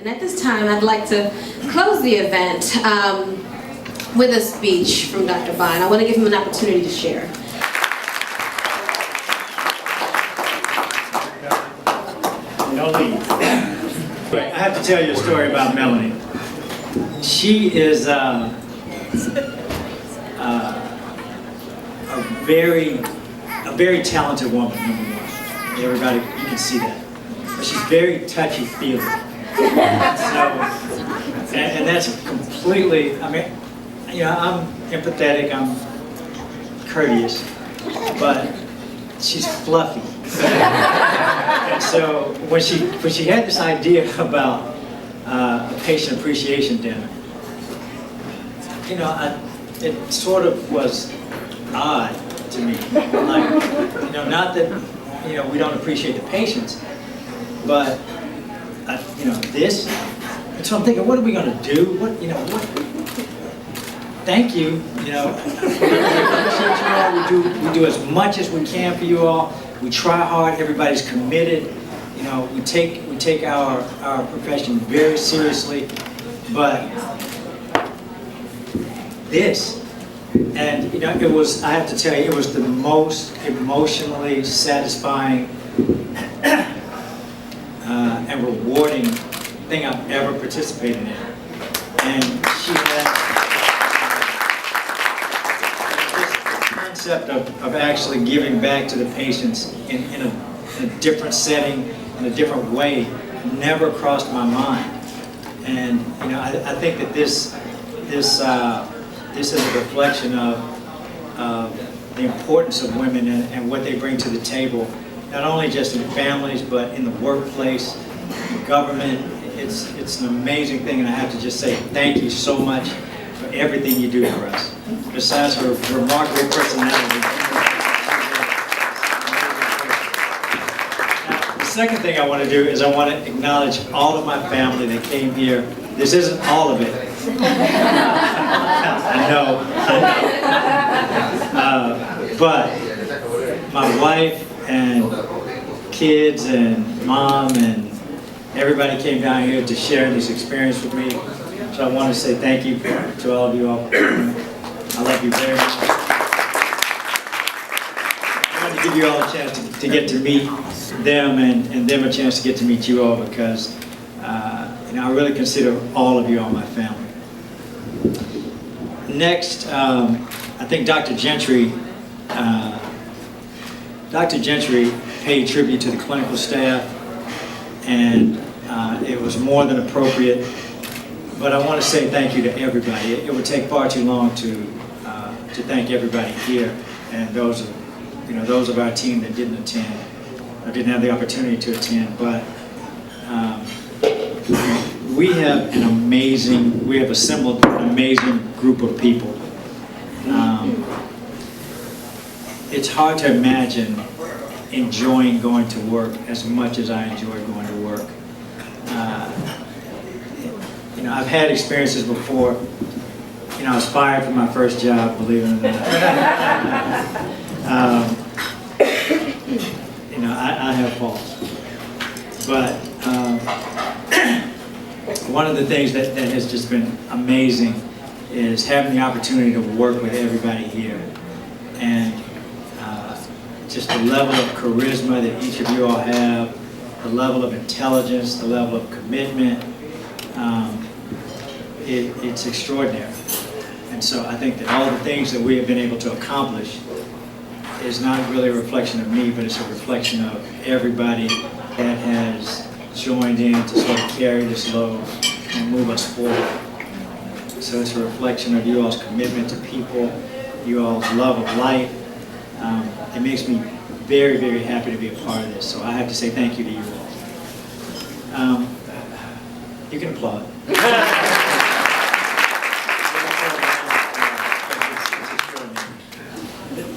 And at this time, I'd like to close the event with a speech from Dr. Bond. I want to give him an opportunity to share. No leave. I have to tell you a story about Melanie. She is a very talented woman, number one. Everybody, you can see that. But she's very touchy-feely. So, and that's completely, I mean, you know, I'm empathetic, I'm courteous, but she's fluffy. And so when she had this idea about a patient appreciation dinner, you know, it sort of was odd to me. Like, you know, not that, you know, we don't appreciate the patients, but you know, this. And so I'm thinking, what are we going to do? What, you know, what? Thank you. You know, I appreciate you all. We do as much as we can for you all. We try hard. Everybody's committed. You know, we take our profession very seriously. But this, and you know, it was, I have to tell you, it was the most emotionally satisfying and rewarding thing I've ever participated in. And she had this concept of actually giving back to the patients in a different setting, in a different way, never crossed my mind. And you know, I think that this is a reflection of the importance of women and what they bring to the table, not only just in families, but in the workplace, in government. It's an amazing thing, and I have to just say thank you so much for everything you do for us. Besides her remarkable personality. Now, the second thing I want to do is I want to acknowledge all of my family that came here. This isn't all of it. I know. But my wife and kids and mom and everybody came down here to share this experience with me. So I want to say thank you to all of you all. I love you very much. I want to give you all a chance to get to meet them and them a chance to get to meet you all, because you know, I really consider all of you all my family. Next, I think Dr. Gentry paid tribute to the clinical staff, and it was more than appropriate. But I want to say thank you to everybody. It would take far too long to thank everybody here, and those of our team that didn't attend or didn't have the opportunity to attend. But we have assembled an amazing group of people. It's hard to imagine enjoying going to work as much as I enjoy going to work. You know, I've had experiences before. You know, I was fired from my first job, believe it or not. You know, I have faults. But one of the things that has just been amazing is having the opportunity to work with everybody here. And just the level of charisma that each of you all have, the level of intelligence, the level of commitment, it's extraordinary. And so I think that all the things that we have been able to accomplish is not really a reflection of me, but it's a reflection of everybody that has joined in to sort of carry this load and move us forward. So it's a reflection of you all's commitment to people, you all's love of life. It makes me very, very happy to be a part of this. So I have to say thank you to you all. You can applaud.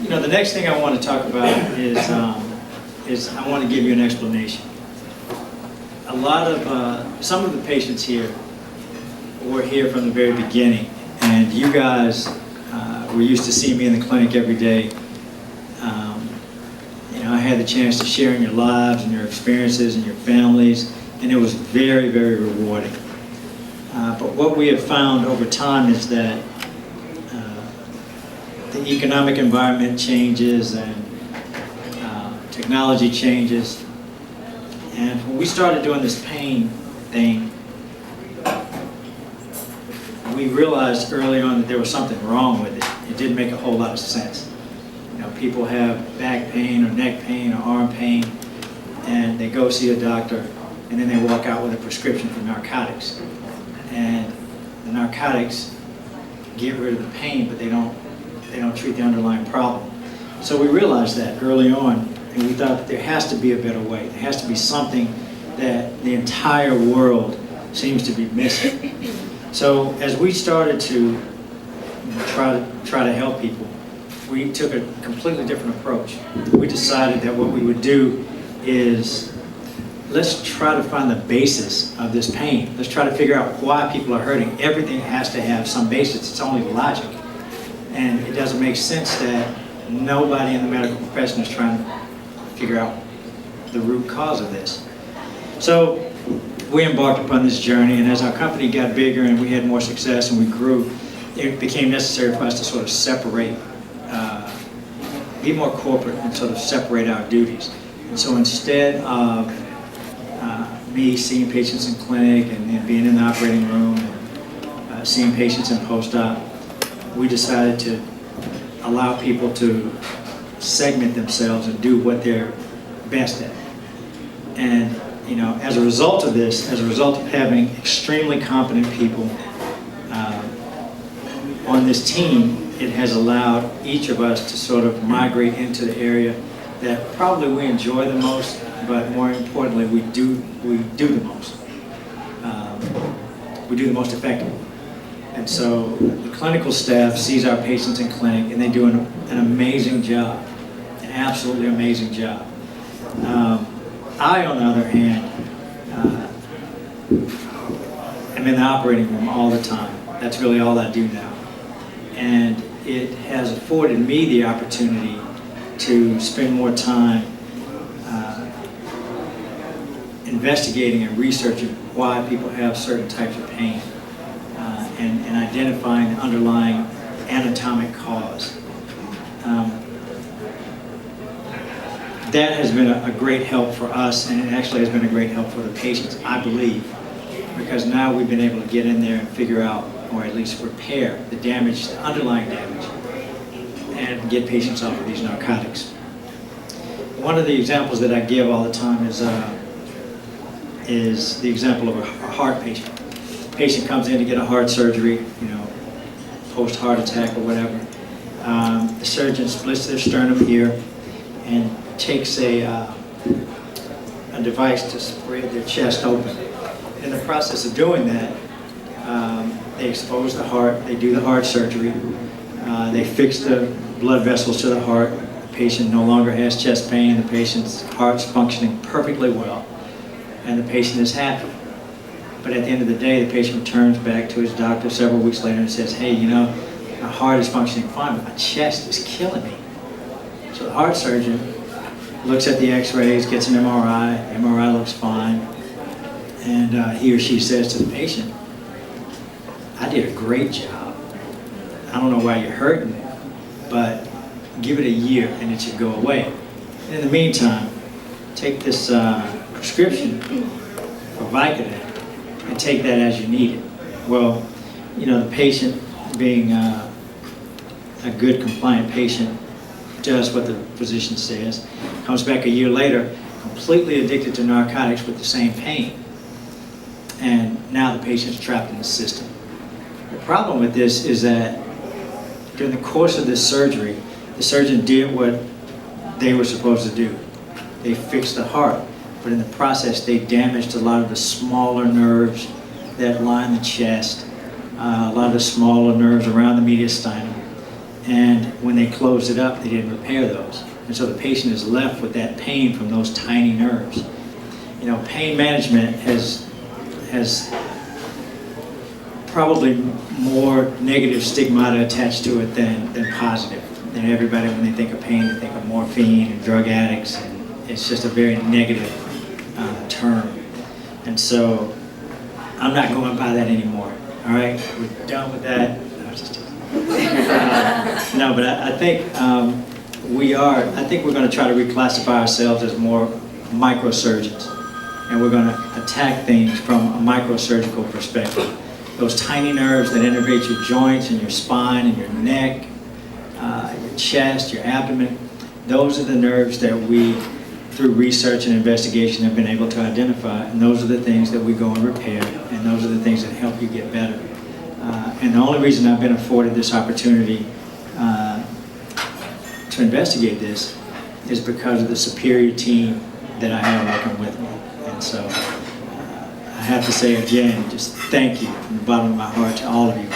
You know, the next thing I want to talk about is I want to give you an explanation. A lot of, some of the patients here were here from the very beginning, and you guys were used to seeing me in the clinic every day. You know, I had the chance to share in your lives and your experiences and your families and it was very, very rewarding. But what we have found over time is that the economic environment changes and technology changes. And when we started doing this pain thing, we realized early on that there was something wrong with it. It didn't make a whole lot of sense. You know, people have back pain or neck pain or arm pain, and they go see a doctor, and then they walk out with a prescription for narcotics. And the narcotics get rid of the pain, but they don't treat the underlying problem. So we realized that early on, and we thought that there has to be a better way. There has to be something that the entire world seems to be missing. So as we started to try to help people, we took a completely different approach. We decided that what we would do is, let's try to find the basis of this pain. Let's try to figure out why people are hurting. Everything has to have some basis. It's only logic. And it doesn't make sense that nobody in the medical profession is trying to figure out the root cause of this. So we embarked upon this journey, and as our company got bigger and we had more success and we grew, it became necessary for us to sort of separate, be more corporate and sort of separate our duties. And so instead of me seeing patients in clinic and being in the operating room and seeing patients in post-op, we decided to allow people to segment themselves and do what they're best at. And you know, as a result of this, as a result of having extremely competent people on this team, it has allowed each of us to sort of migrate into the area that probably we enjoy the most, but more importantly, we do the most. We do the most effectively. And so the clinical staff sees our patients in clinic, and they do an amazing job, an absolutely amazing job. I, on the other hand, am in the operating room all the time. That's really all I do now. And it has afforded me the opportunity to spend more time investigating and researching why people have certain types of pain and identifying the underlying anatomic cause. That has been a great help for us, and it actually has been a great help for the patients, I believe, because now we've been able to get in there and figure out, or at least repair the damage, the underlying damage, and get patients off of these narcotics. One of the examples that I give all the time is the example of a heart patient. A patient comes in to get a heart surgery, you know, post-heart attack or whatever. The surgeon splits their sternum here and takes a device to spread their chest open. In the process of doing that, they expose the heart, they do the heart surgery, they fix the blood vessels to the heart. The patient no longer has chest pain, the patient's heart's functioning perfectly well, and the patient is happy. But at the end of the day, the patient returns back to his doctor several weeks later and says, hey, you know, my heart is functioning fine, but my chest is killing me. So the heart surgeon looks at the x-rays, gets an MRI, MRI looks fine, and he or she says to the patient, I did a great job. I don't know why you're hurting, but give it a year and it should go away. And in the meantime, take this prescription for Vicodin and take that as you need it. Well, you know, the patient, being a good compliant patient, does what the physician says, comes back a year later, completely addicted to narcotics with the same pain. And now the patient's trapped in the system. The problem with this is that during the course of this surgery, the surgeon did what they were supposed to do. They fixed the heart, but in the process they damaged a lot of the smaller nerves that line the chest, a lot of the smaller nerves around the mediastinum. And when they closed it up, they didn't repair those. And so the patient is left with that pain from those tiny nerves. You know, pain management has probably more negative stigmata attached to it than positive. And everybody, when they think of pain, they think of morphine and drug addicts, and it's just a very negative term. And so I'm not going by that anymore. All right, we're done with that. No, I'm just kidding. No, but I think I think we're going to try to reclassify ourselves as more microsurgeons, and we're going to attack things from a microsurgical perspective. Those tiny nerves that innervate your joints and your spine and your neck, your chest, your abdomen, those are the nerves that we, through research and investigation, have been able to identify, and those are the things that we go and repair, and those are the things that help you get better. And the only reason I've been afforded this opportunity to investigate this is because of the superior team that I have working with me. And so I have to say again, just thank you from the bottom of my heart to all of you.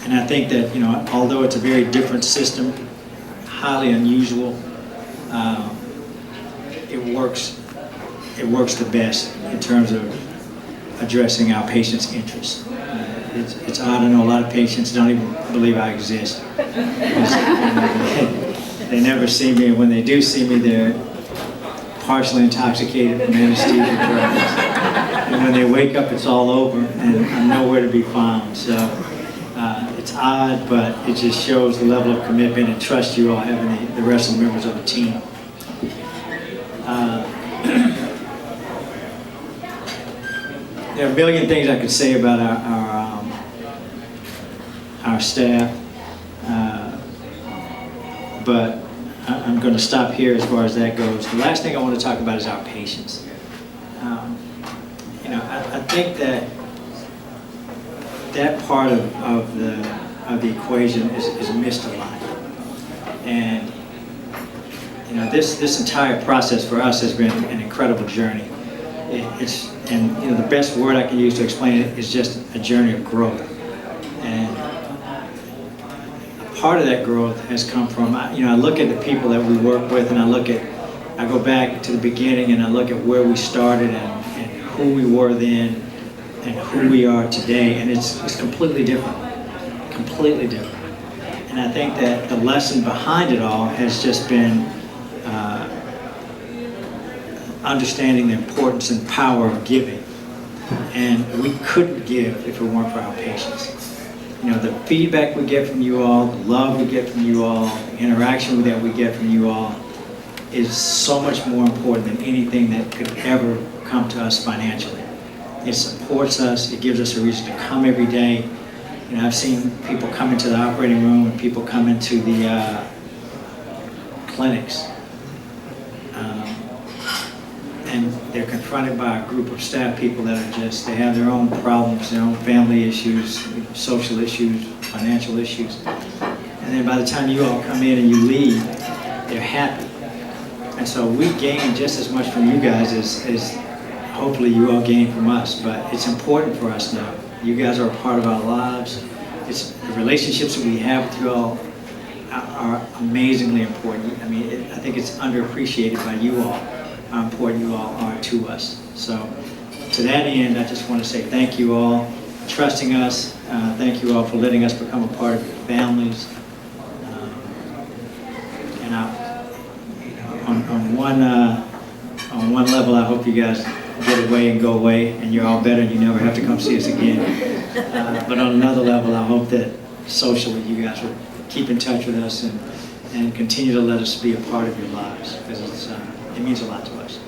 And I think that, you know, although it's a very different system, highly unusual, it works the best in terms of addressing our patients' interests. It's odd, I know a lot of patients don't even believe I exist. They never see me, and when they do see me, they're partially intoxicated from anesthesia drugs. And when they wake up, it's all over, and I'm nowhere to be found. So it's odd, but it just shows the level of commitment and trust you all have in the rest of the members of the team. There are a million things I could say about our staff, but I'm going to stop here as far as that goes. The last thing I want to talk about is our patients. You know, I think that part of the equation is missed a lot, and you know, this entire process for us has been an incredible journey. And you know, the best word I can use to explain it is just a journey of growth. And a part of that growth has come from, you know, I look at the people that we work with, and I go back to the beginning, and I look at where we started and who we were then and who we are today, and it's completely different, completely different. And I think that the lesson behind it all has just been understanding the importance and power of giving. And we couldn't give if it weren't for our patients. You know, the feedback we get from you all, the love we get from you all, the interaction that we get from you all is so much more important than anything that could ever come to us financially. It supports us, it gives us a reason to come every day. You know, I've seen people come into the operating room and people come into the clinics. And they're confronted by a group of staff people that are just, they have their own problems, their own family issues, social issues, financial issues. And then by the time you all come in and you leave, they're happy. And so we gain just as much from you guys as hopefully you all gain from us. But it's important for us now. You guys are a part of our lives. It's the relationships that we have with you all are amazingly important. I mean, I think it's underappreciated by you all, how important you all are to us. So to that end, I just want to say thank you all for trusting us. Thank you all for letting us become a part of your families. And on one level, I hope you guys get away and go away, and you're all better and you never have to come see us again. But on another level, I hope that socially you guys will keep in touch with us and continue to let us be a part of your lives, because it means a lot to us.